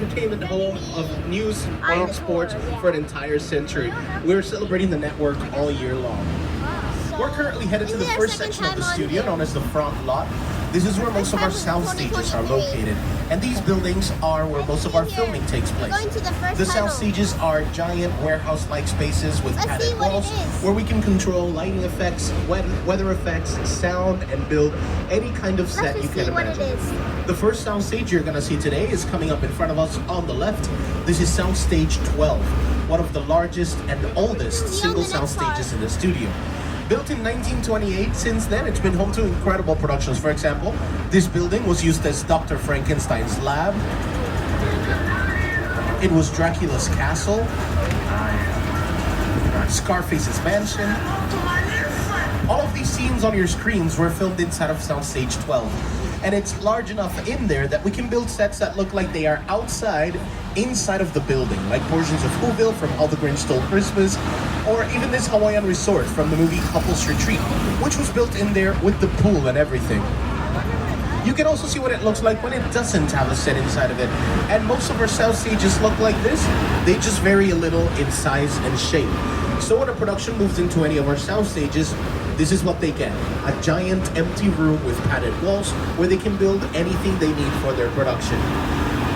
entertainment home of news and sports for an entire century. We're celebrating the network all year long. We're currently headed to the first section of the studio, known as the front lot. This is where most of our sound stages are located, and these buildings are where most of our filming takes place. The sound stages are giant warehouse-like spaces with padded walls where we can control lighting effects, weather effects, sound, and build any kind of set you can imagine. The first sound stage you're going to see today is coming up in front of us on the left. This is Sound Stage 12, one of the largest and oldest single sound stages in the studio. Built in 1928, since then it's been home to incredible productions. For example, this building was used as Dr. Frankenstein's lab. It was Dracula's castle, Scarface's mansion. All of these scenes on your screens were filmed inside of Soundstage 12. And it's large enough in there that we can build sets that look like they are outside, inside of the building, like portions of Whoville from How the Grinch Stole Christmas, or even this Hawaiian resort from the movie Couples Retreat, which was built in there with the pool and everything. You can also see what it looks like when it doesn't have a set inside of it. And most of our sound stages look like this. They just vary a little in size and shape. So when a production moves into any of our sound stages, this is what they get. A giant empty room with padded walls where they can build anything they need for their production.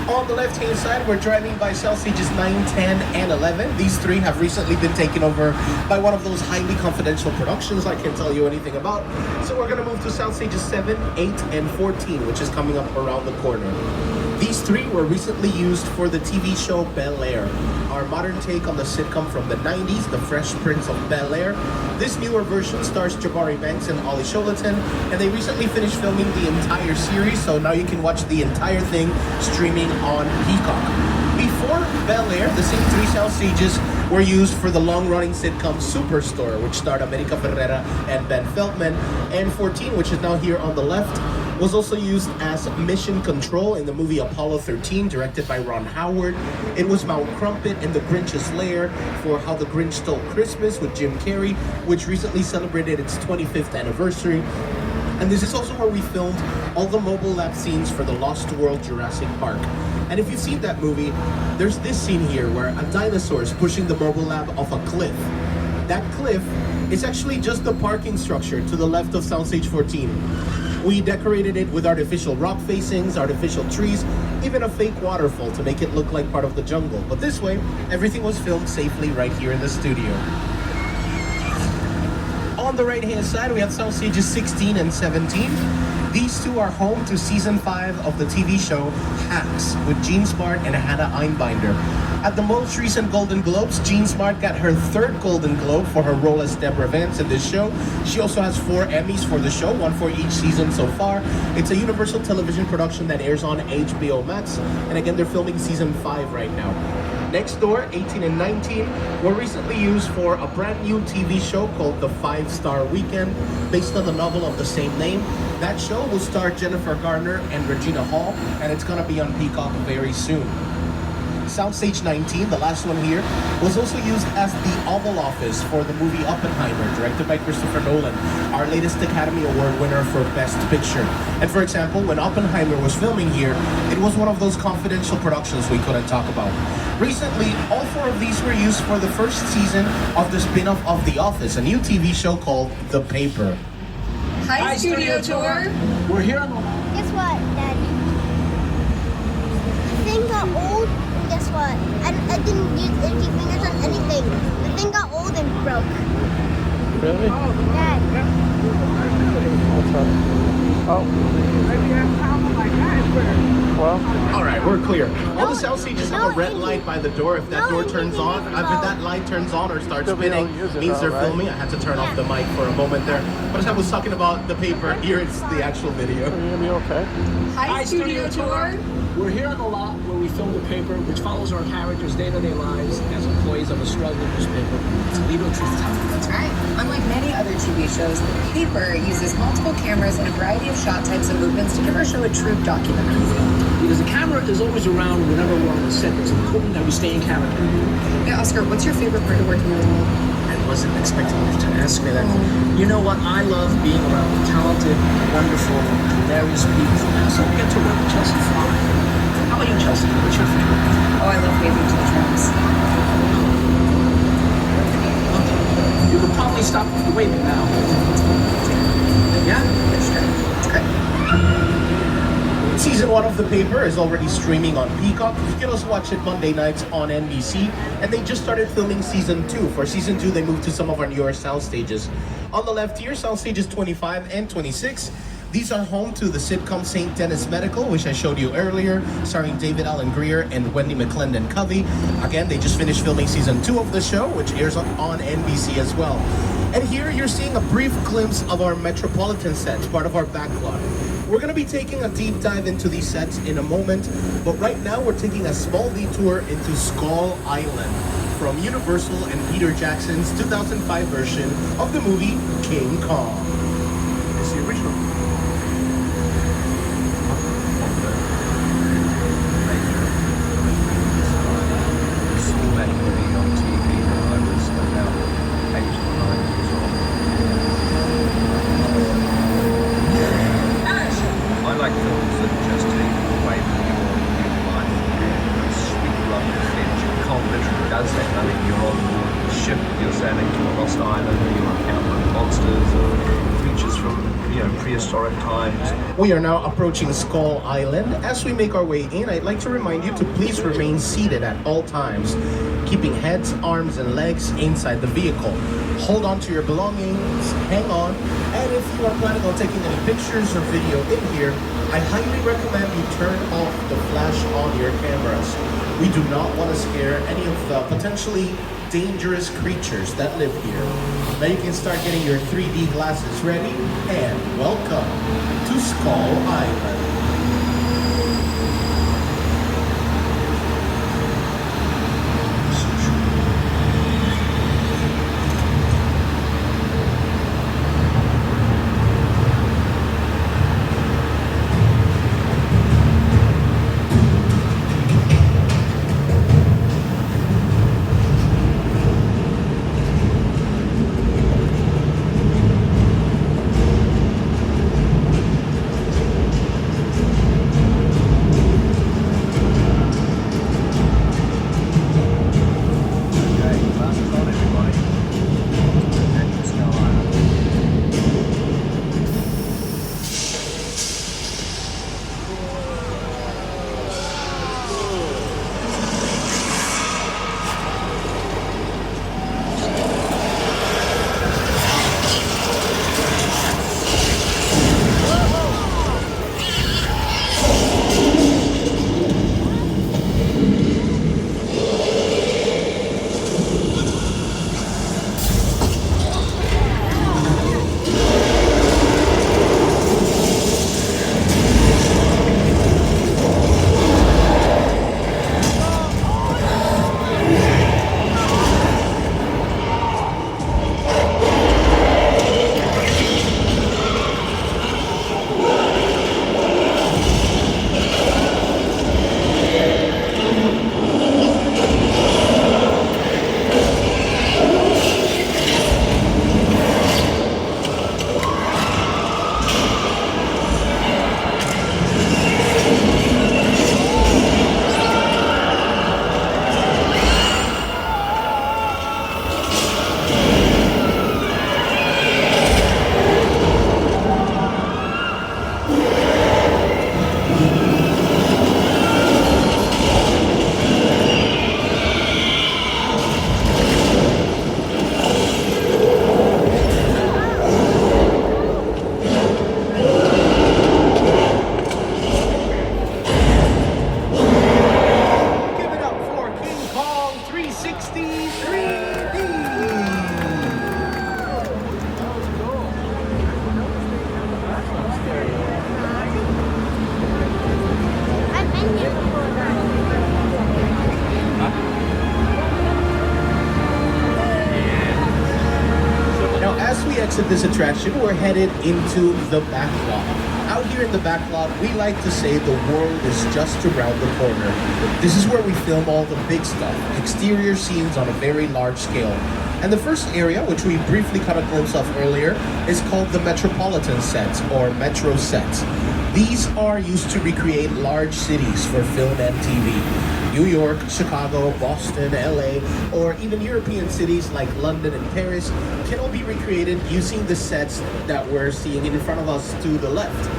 On the left-hand side, we're driving by sound stages 9, 10, and 11. These three have recently been taken over by one of those highly confidential productions I can't tell you anything about. So we're gonna move to sound stages 7, 8, and 14, which is coming up around the corner. These three were recently used for the TV show Bel-Air, our modern take on the sitcom from the 90s, The Fresh Prince of Bel-Air. This newer version stars Jabari Banks and Ollie Sholaton, and they recently finished filming the entire series, so now you can watch the entire thing streaming on Peacock. Before Bel-Air, the same three sound stages were used for the long-running sitcom Superstore, which starred America Ferrera and Ben Feldman, and 14, which is now here on the left, was also used as Mission Control in the movie Apollo 13, directed by Ron Howard. It was Mount Crumpet in The Grinch's Lair for How the Grinch Stole Christmas with Jim Carrey, which recently celebrated its 25th anniversary. And this is also where we filmed all the mobile lab scenes for the Lost World Jurassic Park. And if you've seen that movie, there's this scene here where a dinosaur is pushing the mobile lab off a cliff. That cliff is actually just the parking structure to the left of Soundstage 14. We decorated it with artificial rock facings, artificial trees, even a fake waterfall to make it look like part of the jungle. But this way, everything was filmed safely right here in the studio. On the right-hand side, we have sound stages 16 and 17. These two are home to season 5 of the TV show Hacks with Jean Smart and Hannah Einbinder. At the most recent Golden Globes, Jean Smart got her 3rd Golden Globe for her role as Deborah Vance in this show. She also has 4 Emmys for the show, 1 for each season so far. It's a Universal Television production that airs on HBO Max, and again, they're filming season 5 right now. Next Door, 18 and 19, were recently used for a brand new TV show called The 5-Star Weekend, based on the novel of the same name. That show will star Jennifer Garner and Regina Hall, and it's gonna be on Peacock very soon. Soundstage 19, the last one here, was also used as the Oval Office for the movie Oppenheimer, directed by Christopher Nolan, our latest Academy Award winner for Best Picture. And for example, when Oppenheimer was filming here, it was one of those confidential productions we couldn't talk about. Recently, all 4 of these were used for the first season of the spin-off of The Office, a new TV show called The Paper. Hi, Studio Tour! We're here on Guess what, Daddy? The thing got old, and guess what? I didn't use empty fingers on anything. The thing got old and broke. Really? Dad. Oh. Well, all right, we're clear. All the sound stages have a red light by the door. If that door turns on, if that light turns on or starts spinning, means they're filming. I had to turn off the mic for a moment there. But as I was talking about The Paper, here it's the actual video. Are you gonna be okay? Hi, Studio Tour! We're here on the lot where we film The Paper, which follows our characters' day-to-day lives as employees of a struggling newspaper. It's a legal truth teller. That's right. Unlike many other TV shows, The Paper uses multiple cameras and a variety of shot types and movements to give our show a true documentary feel. Because the camera is always around whenever we're on the set. It's important that we stay in character. Hey, Oscar, what's your favorite part of working with me? I wasn't expecting you to ask me that. You know what? I love being around talented, wonderful, hilarious people. So we get to work with Chelsea Fry. How about you, Chelsea? What's your favorite one of the paper is already streaming on Peacock. You can also watch it Monday nights on NBC. And they just started filming season 2. For season 2, they moved to some of our newer sound stages. On the left here, sound stages 25 and 26. These are home to the sitcom St. Denis Medical, which I showed you earlier, starring David Alan Grier and Wendy McClendon Covey. Again, they just finished filming season 2 of the show, which airs on NBC as well. And here you're seeing a brief glimpse of our Metropolitan sets, part of our backlot. We're going to be taking a deep dive into these sets in a moment, but right now we're taking a small detour into Skull Island from Universal and Peter Jackson's 2005 version of the movie King Kong. It's the original. I like films that just take you away from your life and sweep you up the edge. Kong literally does that. I mean, you're on board the ship, you're sailing to a lost island, you're encountering monsters or creatures from, prehistoric times. We are now approaching Skull Island. As we make our way in, I'd like to remind you to please remain seated at all times, keeping heads, arms, and legs inside the vehicle. Hold on to your belongings, hang on, and if you are planning on taking any pictures or video in here, I highly recommend you turn off the flash on your cameras. We do not want to scare any of the potentially dangerous creatures that live here. Now you can start getting your 3D glasses ready, and welcome to Skull Island. Exit this attraction, we're headed into the backlot. Out here in the backlot, we like to say the world is just around the corner. This is where we film all the big stuff, exterior scenes on a very large scale. And the first area, which we briefly caught a glimpse of earlier, is called the Metropolitan sets, or Metro sets. These are used to recreate large cities for film and TV. New York, Chicago, Boston, LA, or even European cities like London and Paris can all be recreated using the sets that we're seeing in front of us to the left.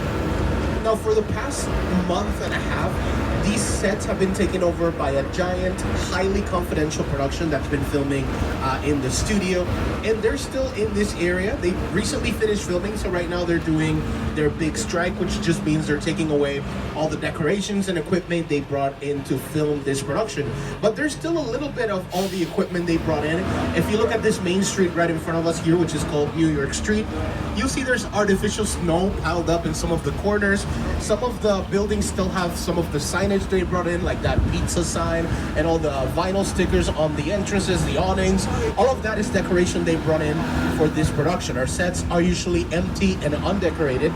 Now, for the past month and a half, these sets have been taken over by a giant, highly confidential production that's been filming in the studio, and they're still in this area. They recently finished filming, so right now they're doing their big strike, which just means they're taking away all the decorations and equipment they brought in to film this production. But there's still a little bit of all the equipment they brought in. If you look at this main street right in front of us here, which is called New York Street, you'll see there's artificial snow piled up in some of the corners. Some of the buildings still have some of the signage they brought in, like that pizza sign and all the vinyl stickers on the entrances, the awnings. All of that is decoration they brought in for this production. Our sets are usually empty and undecorated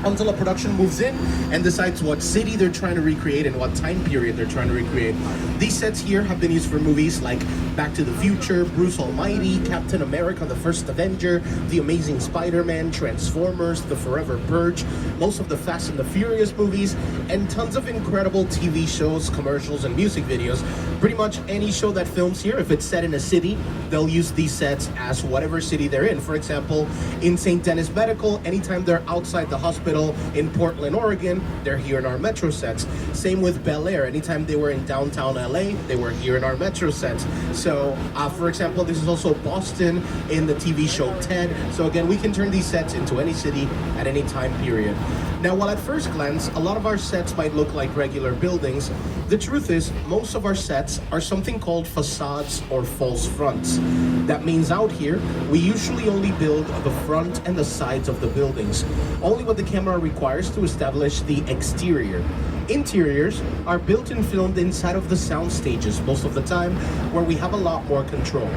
until a production moves in and decides what city they're trying to recreate and what time period they're trying to recreate. These sets here have been used for movies like Back to the Future, Bruce Almighty, Captain America, The First Avenger, The Amazing Spider-Man, Transformers, The Forever Purge, most of the Fast and the Furious movies, and tons of incredible TV shows, commercials, and music videos. Pretty much any show that films here, if it's set in a city, they'll use these sets as whatever city they're in. For example, in St. Denis Medical, anytime they're outside the hospital in Portland, Oregon, they're here in our Metro sets. Same with Bel Air. Anytime they were in downtown LA, they were here in our Metro sets. So, for example, this is also Boston in the TV show Ted. So again, we can turn these sets into any city at any time period. Now, while at first glance, a lot of our sets might look like regular buildings, the truth is, most of our sets are something called facades or false fronts. That means out here, we usually only build the front and the sides of the buildings, only what the camera requires to establish the exterior. Interiors are built and filmed inside of the sound stages most of the time, where we have a lot more control.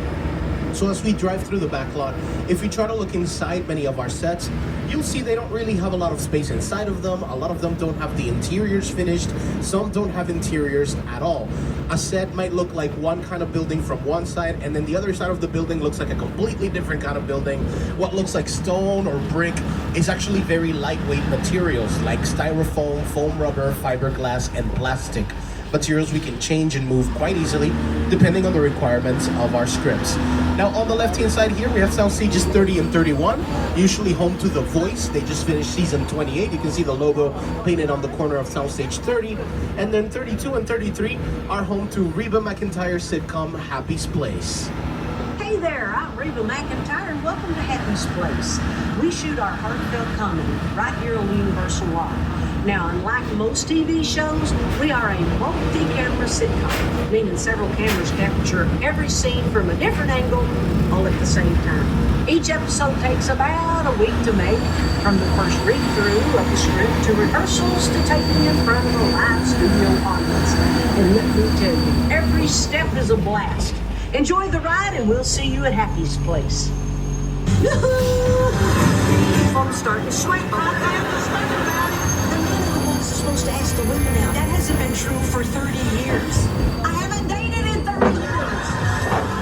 So as we drive through the back lot, if we try to look inside many of our sets, you'll see they don't really have a lot of space inside of them. A lot of them don't have the interiors finished. Some don't have interiors at all. A set might look like one kind of building from one side, and then the other side of the building looks like a completely different kind of building. What looks like stone or brick is actually very lightweight materials like styrofoam, foam rubber, fiberglass, and plastic. Materials we can change and move quite easily depending on the requirements of our scripts. Now on the left hand side here we have sound stages 30 and 31, usually home to The Voice. They just finished season 28. You can see the logo painted on the corner of sound stage 30. And then 32 and 33 are home to Reba McEntire's sitcom Happy's Place. Hey there, I'm Reba McEntire and welcome to Happy's Place. We shoot our heartfelt comedy right here on Universal Live. Now, unlike most TV shows, we are a multi-camera sitcom, meaning several cameras capture every scene from a different angle all at the same time. Each episode takes about a week to make, from the first read-through of the script to rehearsals to taking in front of a live studio audience. And let me tell you, every step is a blast. Enjoy the ride and we'll see you at Happy's Place. I'm starting to sweat. Supposed to ask the women out. That hasn't been true for 30 years. I haven't dated in 30 years.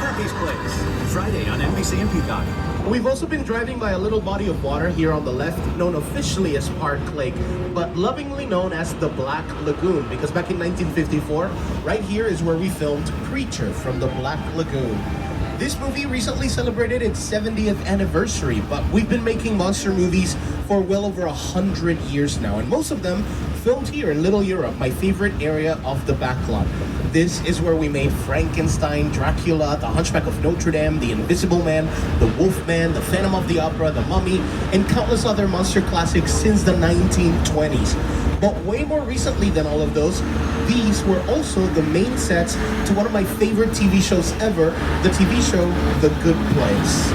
Happy's Place, Friday on NBC and Peacock. We've also been driving by a little body of water here on the left, known officially as Park Lake, but lovingly known as the Black Lagoon, because back in 1954, right here is where we filmed Creature from the Black Lagoon. This movie recently celebrated its 70th anniversary, but we've been making monster movies for well over 100 years now, and most of them filmed here in Little Europe, my favorite area of the backlot. This is where we made Frankenstein, Dracula, The Hunchback of Notre Dame, The Invisible Man, The Wolfman, The Phantom of the Opera, The Mummy, and countless other monster classics since the 1920s. But way more recently than all of those, these were also the main sets to one of my favorite TV shows ever, the TV show The Good Place.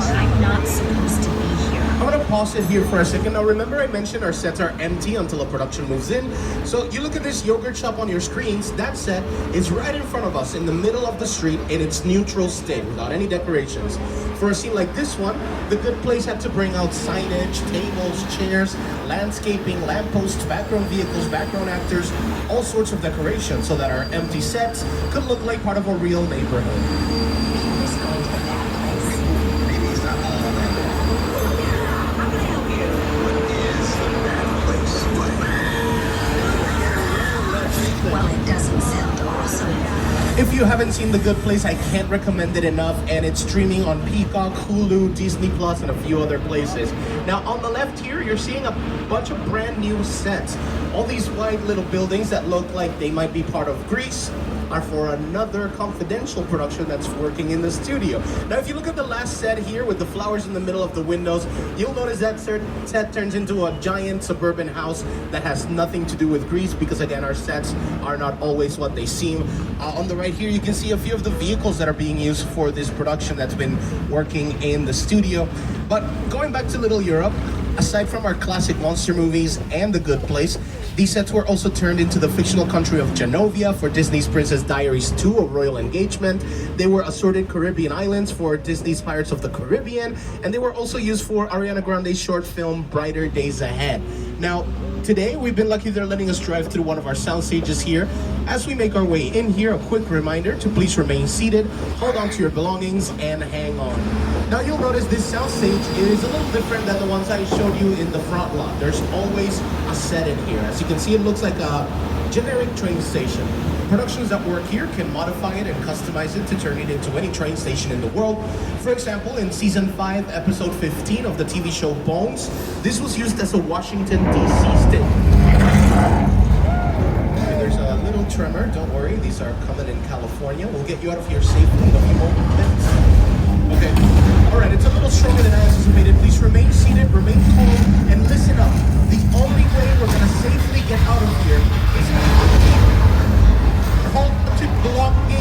I'm not supposed to be here. I'm gonna pause it here for a second. Now remember I mentioned our sets are empty until a production moves in. So you look at this yogurt shop on your screens, that set is right in front of us in the middle of the street in its neutral state without any decorations. For a scene like this one, The Good Place had to bring out signage, tables, chairs, landscaping, lampposts, background vehicles, background actors, all sorts of decorations so that our empty sets could look like part of a real neighborhood. you haven't seen The Good Place, I can't recommend it enough, and it's streaming on Peacock, Hulu, Disney Plus, and a few other places. Now, on the left here, you're seeing a bunch of brand new sets. All these white little buildings that look like they might be part of Greece are for another confidential production that's working in the studio. Now, if you look at the last set here with the flowers in the middle of the windows, you'll notice that set turns into a giant suburban house that has nothing to do with Greece, because again, our sets are not always what they seem. On the right here, you can see a few of the vehicles that are being used for this production that's been working in the studio. But going back to Little Europe, aside from our classic monster movies and The Good Place, these sets were also turned into the fictional country of Genovia for Disney's Princess Diaries 2, A Royal Engagement. They were assorted Caribbean islands for Disney's Pirates of the Caribbean, and they were also used for Ariana Grande's short film Brighter Days Ahead. Now, today we've been lucky they're letting us drive through one of our sound stages here. As we make our way in here, a quick reminder to please remain seated, hold on to your belongings, and hang on. Now you'll notice this sound stage is a little different than the ones I showed you in the front lot. There's always a set in here. As you can see, it looks like a generic train station. Productions that work here can modify it and customize it to turn it into any train station in the world. For example, in season 5, episode 15 of the TV show Bones, this was used as a Washington, D.C. stick. Okay, there's a little tremor, don't worry, these are coming in California. We'll get you out of here safely in a few moments. Okay, alright, it's a little stronger than I anticipated. Please remain seated, remain calm, and listen up. The only way we're going to safely get out of here is hold to blocking.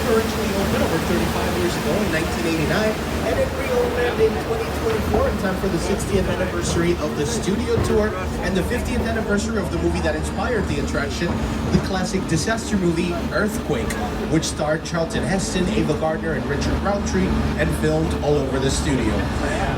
Originally opened over 35 years ago in 1989, and it reopened in 2024 in time for the 60th anniversary of the studio tour and the 50th anniversary of the movie that inspired the attraction, the classic disaster movie Earthquake, which starred Charlton Heston, Ava Gardner, and Richard Roundtree, and filmed all over the studio.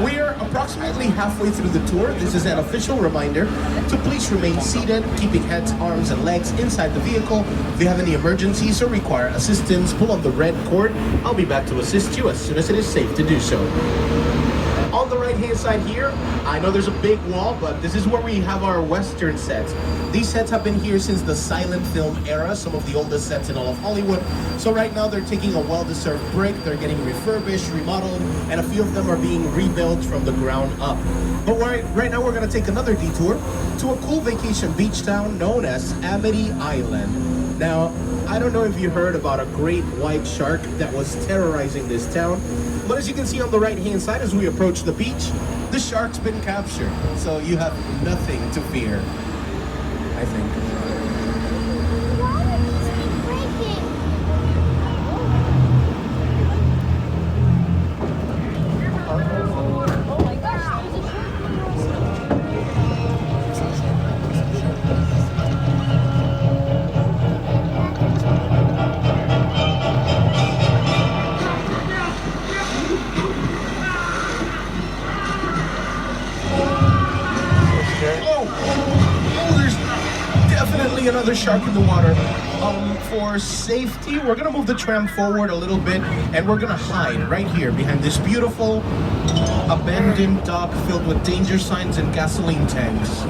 We are approximately halfway through the tour. This is an official reminder to please remain seated, keeping heads, arms, and legs inside the vehicle. If you have any emergencies or require assistance, pull on the red cord. I'll be back to assist you as soon as it is safe to do so. On the right-hand side here, I know there's a big wall, but this is where we have our Western sets. These sets have been here since the silent film era, some of the oldest sets in all of Hollywood. So right now they're taking a well-deserved break. They're getting refurbished, remodeled, and a few of them are being rebuilt from the ground up. But right now we're going to take another detour to a cool vacation beach town known as Amity Island. Now, I don't know if you heard about a great white shark that was terrorizing this town, but as you can see on the right-hand side as we approach the beach, the shark's been captured, so you have nothing to fear, I think. Another shark in the water. For safety, we're gonna move the tram forward a little bit, and we're gonna hide right here behind this beautiful abandoned dock filled with danger signs and gasoline tanks.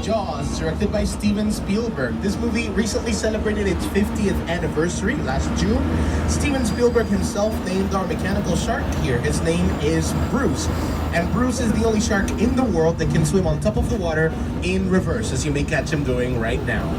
Jaws, directed by Steven Spielberg. This movie recently celebrated its 50th anniversary last June. Steven Spielberg himself named our mechanical shark here. His name is Bruce. And Bruce is the only shark in the world that can swim on top of the water in reverse, as you may catch him doing right now.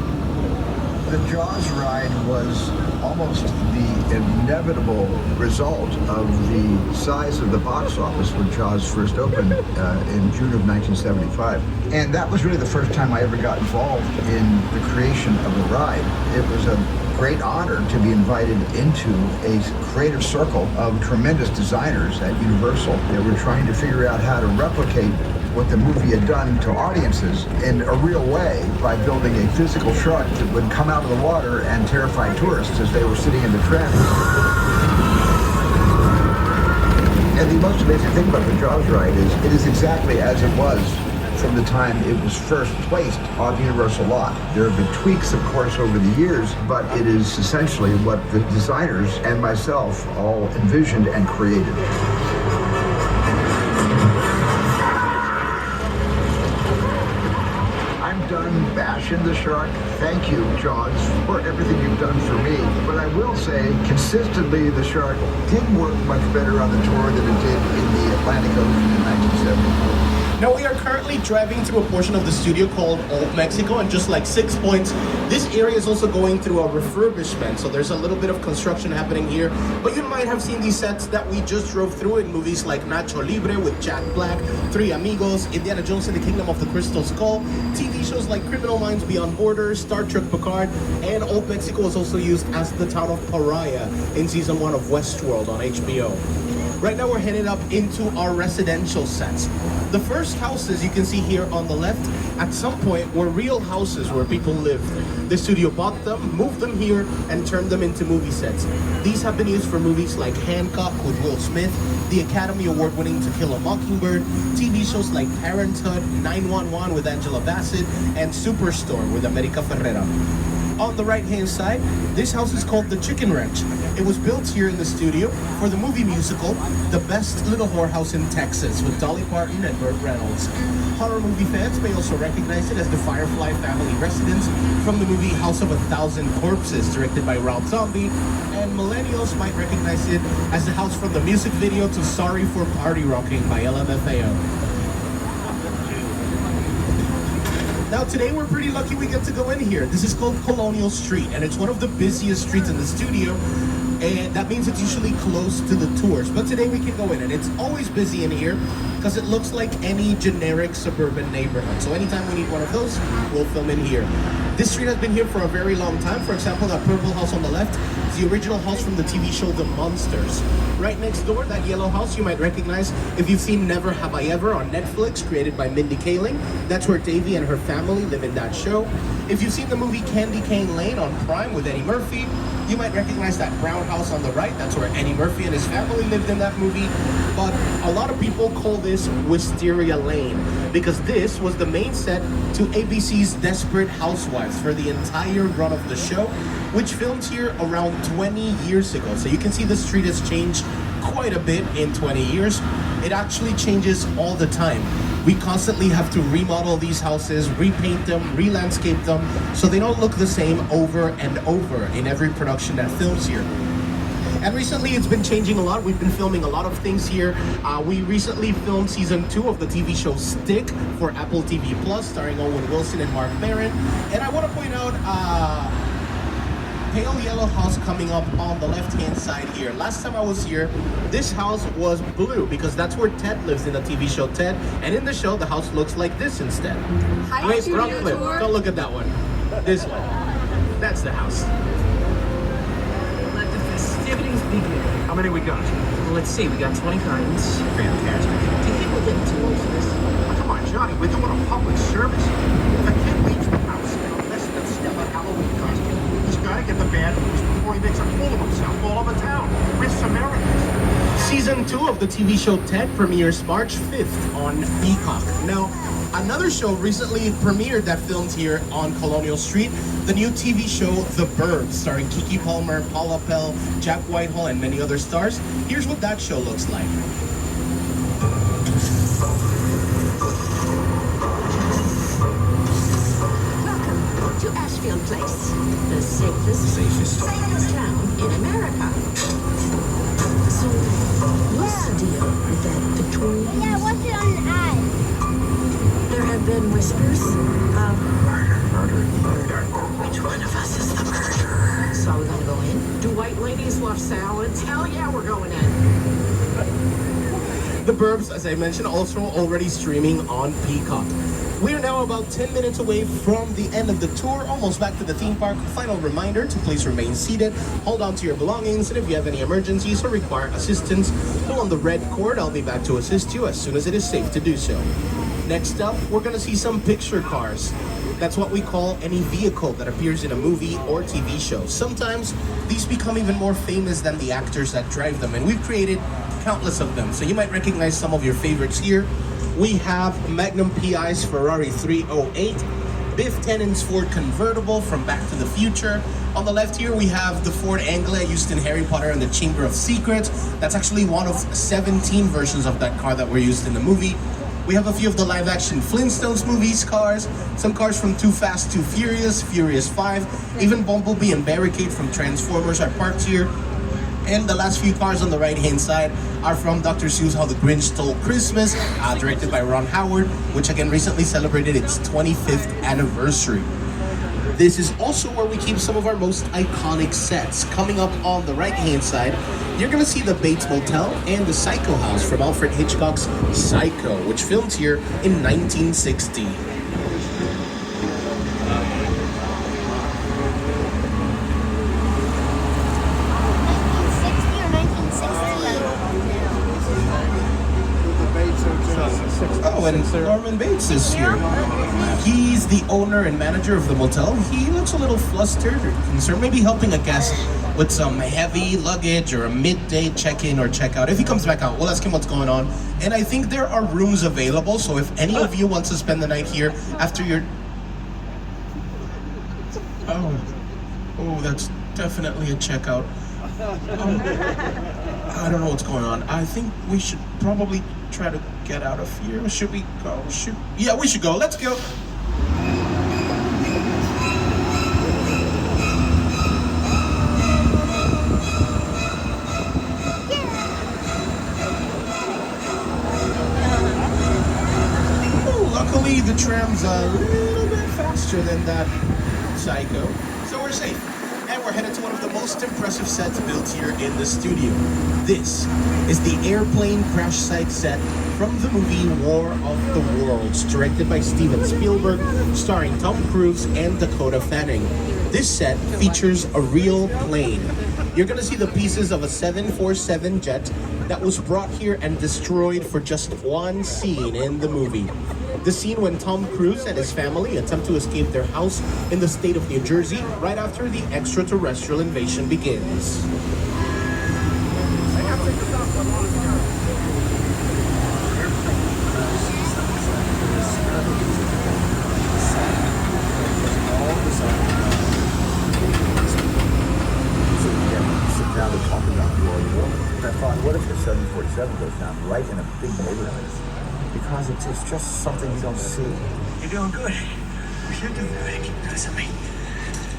The Jaws ride was almost the inevitable result of the size of the box office when Jaws first opened in June of 1975. And that was really the first time I ever got involved in the creation of the ride. It was a great honor to be invited into a creative circle of tremendous designers at Universal. They were trying to figure out how to replicate what the movie had done to audiences in a real way by building a physical shark that would come out of the water and terrify tourists as they were sitting in the tram. And the most amazing thing about the Jaws ride is it is exactly as it was from the time it was first placed on the Universal lot. There have been tweaks, of course, over the years, but it is essentially what the designers and myself all envisioned and created. Done bashing the shark. Thank you, Jaws, for everything you've done for me. But I will say, consistently, the shark did work much better on the tour than it did in the Atlantic Ocean in 1974. Now we are currently driving through a portion of the studio called Old Mexico, and just like 6 points, this area is also going through a refurbishment, so there's a little bit of construction happening here. But you might have seen these sets that we just drove through in movies like Nacho Libre with Jack Black, Three Amigos, Indiana Jones and the Kingdom of the Crystal Skull, TV shows like Criminal Minds Beyond Borders, Star Trek Picard, and Old Mexico was also used as the town of Pariah in season 1 of Westworld on HBO. Right now we're headed up into our residential sets. The first houses you can see here on the left, at some point were real houses where people lived. The studio bought them, moved them here, and turned them into movie sets. These have been used for movies like Hancock with Will Smith, the Academy Award-winning To Kill a Mockingbird, TV shows like Parenthood, 911 with Angela Bassett, and Superstore with America Ferrera. On the right-hand side, this house is called the Chicken Ranch. It was built here in the studio for the movie musical, The Best Little Whorehouse in Texas, with Dolly Parton and Burt Reynolds. Horror movie fans may also recognize it as the Firefly family residence from the movie House of a Thousand Corpses, directed by Rob Zombie, and millennials might recognize it as the house from the music video to Sorry for Party Rocking by LMFAO. Now today we're pretty lucky we get to go in here. This is called Colonial Street, and it's one of the busiest streets in the studio, and that means it's usually close to the tours. But today we can go in, and it's always busy in here because it looks like any generic suburban neighborhood. So anytime we need one of those, we'll film in here. This street has been here for a very long time. For example, that purple house on the left is the original house from the TV show The Monsters. Right next door, that yellow house you might recognize if you've seen Never Have I Ever on Netflix, created by Mindy Kaling. That's where Davy and her family live in that show. If you've seen the movie Candy Cane Lane on Prime with Eddie Murphy, you might recognize that brown house on the right. That's where Eddie Murphy and his family lived in that movie. But a lot of people call this Wisteria Lane because this was the main set to ABC's Desperate Housewives for the entire run of the show, which filmed here around 20 years ago. So you can see the street has changed quite a bit in 20 years. It actually changes all the time. We constantly have to remodel these houses, repaint them, re-landscape them, so they don't look the same over and over in every production that films here. And recently it's been changing a lot. We've been filming a lot of things here. We recently filmed season 2 of the TV show Stick for Apple TV Plus, starring Owen Wilson and Mark Maron. And I want to point out pale yellow house coming up on the left-hand side here. Last time I was here, this house was blue because that's where Ted lives in the TV show Ted. And in the show, the house looks like this instead. Wait, wrong clip. Don't look at that one. This one. That's the house. Let the festivities begin. How many we got? Well, let's see. We got 20 kinds. Fantastic. Do you think we're getting too old for this? Oh, come on, Johnny, we're doing a public service. If a kid leaves the house in a less than stellar Halloween costume, he's got to get the bad news before he makes a fool of himself all over town. We're Samaritans. Season 2 of the TV show Ted premieres March 5th on Peacock. Now, another show recently premiered that filmed here on Colonial Street, the new TV show The Burbs, starring Keke Palmer, Paula Pell, Jack Whitehall, and many other stars. Here's what that show looks like. place. The safest town in America. So, what's the deal with that Victorian? Yeah, what's it on the ad? There have been whispers of murder. Which one of us is the murderer? So are we gonna go in? Do white ladies love salads? Hell yeah, we're going in. The Burbs, as I mentioned, also already streaming on Peacock. We are now about 10 minutes away from the end of the tour, almost back to the theme park. Final reminder to please remain seated, hold on to your belongings, and if you have any emergencies or require assistance, pull on the red cord. I'll be back to assist you as soon as it is safe to do so. Next up, we're gonna see some picture cars. That's what we call any vehicle that appears in a movie or TV show. Sometimes these become even more famous than the actors that drive them, and we've created countless of them. So you might recognize some of your favorites here. We have Magnum PI's Ferrari 308, Biff Tannen's Ford convertible from Back to the Future. On the left here, we have the Ford Anglia used in Harry Potter and the Chamber of Secrets. That's actually one of 17 versions of that car that were used in the movie. We have a few of the live-action Flintstones movies cars, some cars from Too Fast, Too Furious, Furious 5, even Bumblebee and Barricade from Transformers are parked here. And the last few cars on the right-hand side are from Dr. Seuss' How the Grinch Stole Christmas, directed by Ron Howard, which again recently celebrated its 25th anniversary. This is also where we keep some of our most iconic sets. Coming up on the right-hand side, you're gonna see the Bates Motel and the Psycho House from Alfred Hitchcock's Psycho, which filmed here in 1960. 1960 or 1960? Oh, and Norman Bates is here. He's the owner and manager of the motel. He looks a little flustered or concerned, maybe helping a guest with some heavy luggage or a midday check-in or check-out. If he comes back out, we'll ask him what's going on. And I think there are rooms available, so if any of you wants to spend the night here after your... Oh, that's definitely a checkout. I don't know what's going on. I think we should probably try to get out of here. Should we go? Yeah, we should go. Let's go. Oh, luckily the tram's a little bit faster than that Psycho, so we're safe. And we're headed to one of the most impressive sets built here in the studio. This is the airplane crash site set from the movie War of the Worlds, directed by Steven Spielberg, starring Tom Cruise and Dakota Fanning. This set features a real plane. You're gonna see the pieces of a 747 jet that was brought here and destroyed for just one scene in the movie. The scene when Tom Cruise and his family attempt to escape their house in the state of New Jersey right after the extraterrestrial invasion begins. Sit down to talk about War of the Worlds. And I thought, what if the 747 goes down right in a big neighborhood? Because it's just something you don't see. You're doing good. We should do that. Listen to me.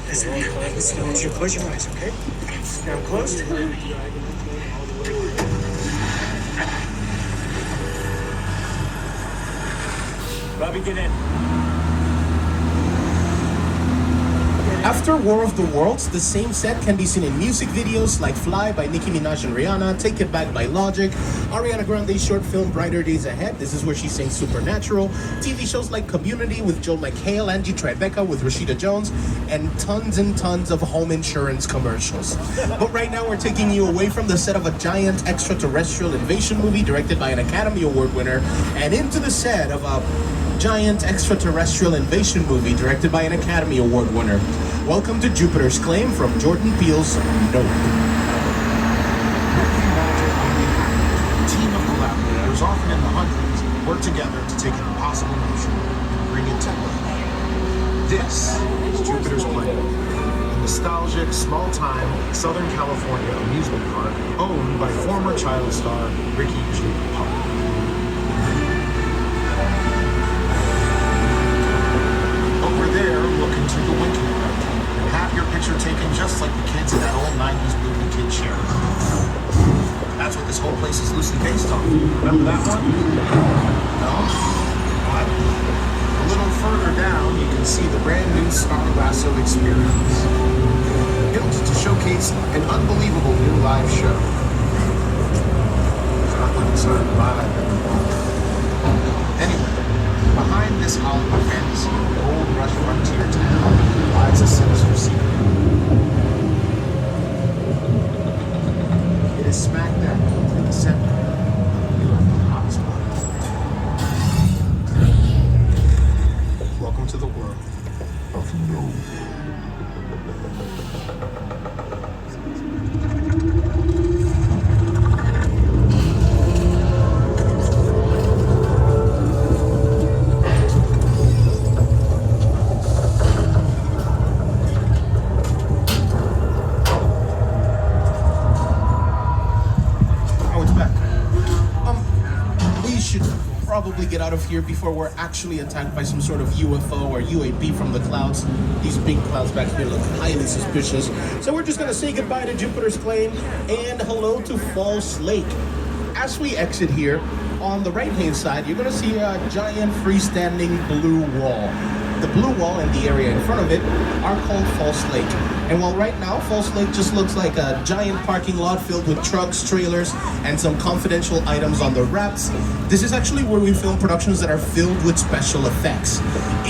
Listen here. Listen, I want you to close your eyes, okay? Now closed. Robbie, get in. After War of the Worlds, the same set can be seen in music videos like Fly by Nicki Minaj and Rihanna, Take It Back by Logic, Ariana Grande's short film Brighter Days Ahead, this is where she sings Supernatural, TV shows like Community with Joel McHale, Angie Tribeca with Rashida Jones, and tons of home insurance commercials. But right now we're taking you away from the set of a giant extraterrestrial invasion movie directed by an Academy Award winner and into the set of a giant extraterrestrial invasion movie directed by an Academy Award winner. Welcome to Jupiter's Claim from Jordan Peele's Nope. A team of collaborators, often in the hundreds, work together to take an impossible notion and bring it to life. This is Jupiter's Claim, a nostalgic, small-time Southern California amusement park owned by former child star Ricky G. Park. Over there, look into the Winking Room. Remember that one? No? But a little further down, you can see the brand new Star Lasso Experience. Built to showcase an unbelievable new live show. There's nothing inside the vibe. Anyway, behind this Hollywood fantasy, gold rush frontier town lies a sinister secret. It is smack dab in the center of the UFO hotspot. Welcome to the world of no. Probably get out of here before we're actually attacked by some sort of UFO or UAP from the clouds. These big clouds back here look highly suspicious. So we're just gonna say goodbye to Jupiter's Claim and hello to False Lake. As we exit here, on the right-hand side, you're gonna see a giant freestanding blue wall. The blue wall and the area in front of it are called False Lake. And while right now False Lake just looks like a giant parking lot filled with trucks, trailers, and some confidential items on the wraps, this is actually where we film productions that are filled with special effects.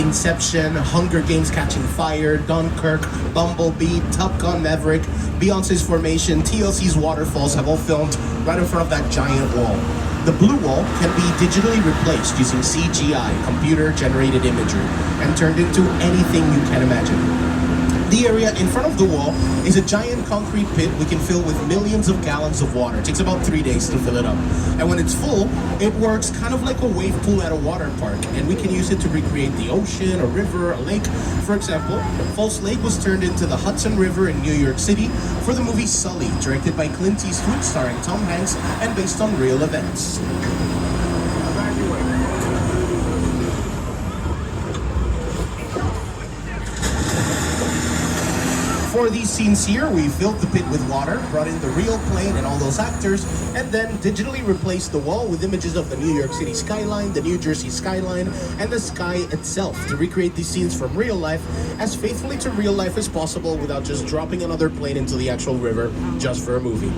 Inception, Hunger Games Catching Fire, Dunkirk, Bumblebee, Top Gun Maverick, Beyonce's Formation, TLC's Waterfalls have all filmed right in front of that giant wall. The blue wall can be digitally replaced using CGI, computer-generated imagery, and turned into anything you can imagine. The area in front of the wall is a giant concrete pit we can fill with millions of gallons of water. It takes about 3 days to fill it up. And when it's full, it works kind of like a wave pool at a water park, and we can use it to recreate the ocean, a river, a lake. For example, False Lake was turned into the Hudson River in New York City for the movie Sully, directed by Clint Eastwood, starring Tom Hanks, and based on real events. For these scenes here, we filled the pit with water, brought in the real plane and all those actors, and then digitally replaced the wall with images of the New York City skyline, the New Jersey skyline, and the sky itself to recreate these scenes from real life as faithfully to real life as possible without just dropping another plane into the actual river just for a movie.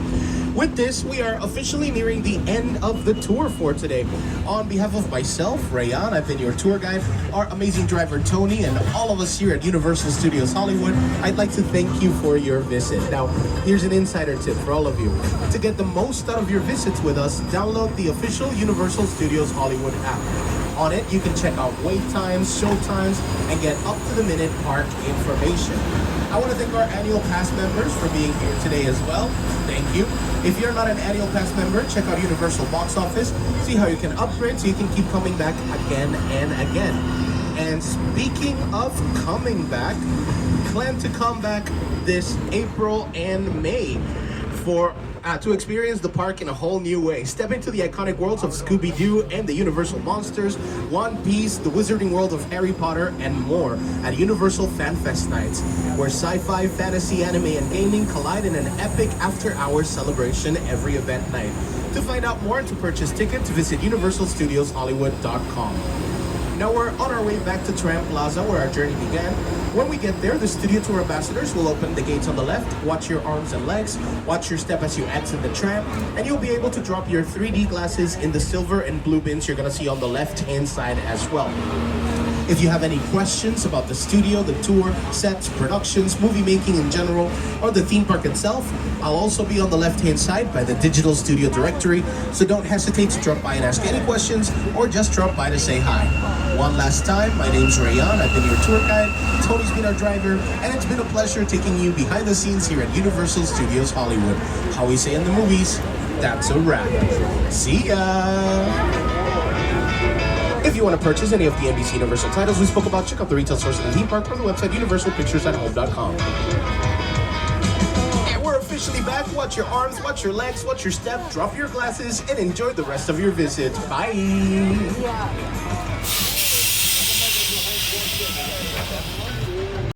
With this, we are officially nearing the end of the tour for today. On behalf of myself, Rayan, I've been your tour guide, our amazing driver Tony, and all of us here at Universal Studios Hollywood, I'd like to thank you for your visit. Now, here's an insider tip for all of you. To get the most out of your visits with us, download the official Universal Studios Hollywood app. On it, you can check out wait times, show times, and get up-to-the-minute park information. I want to thank our annual pass members for being here today as well. Thank you. If you're not an annual pass member, check out Universal Box Office, see how you can upgrade so you can keep coming back again and again. And speaking of coming back, plan to come back this April and May to experience the park in a whole new way. Step into the iconic worlds of Scooby-Doo and the Universal Monsters, One Piece, the Wizarding World of Harry Potter, and more at Universal Fan Fest nights, where sci-fi, fantasy, anime, and gaming collide in an epic after-hours celebration every event night. To find out more and to purchase tickets, visit universalstudioshollywood.com. Now we're on our way back to Tram Plaza where our journey began. When we get there, the studio tour ambassadors will open the gates on the left, watch your arms and legs, watch your step as you exit the tram, and you'll be able to drop your 3D glasses in the silver and blue bins you're gonna see on the left-hand side as well. If you have any questions about the studio, the tour, sets, productions, movie making in general, or the theme park itself, I'll also be on the left-hand side by the digital studio directory, so don't hesitate to drop by and ask any questions, or just drop by to say hi. One last time, my name's Rayan, I've been your tour guide, Tony's been our driver, and it's been a pleasure taking you behind the scenes here at Universal Studios Hollywood. How we say in the movies, that's a wrap. See ya! If you want to purchase any of the NBC Universal titles we spoke about, check out the retail stores in the theme park or the website universalpicturesathome.com. And we're officially back. Watch your arms, watch your legs, watch your step, drop your glasses, and enjoy the rest of your visit. Bye! Yeah.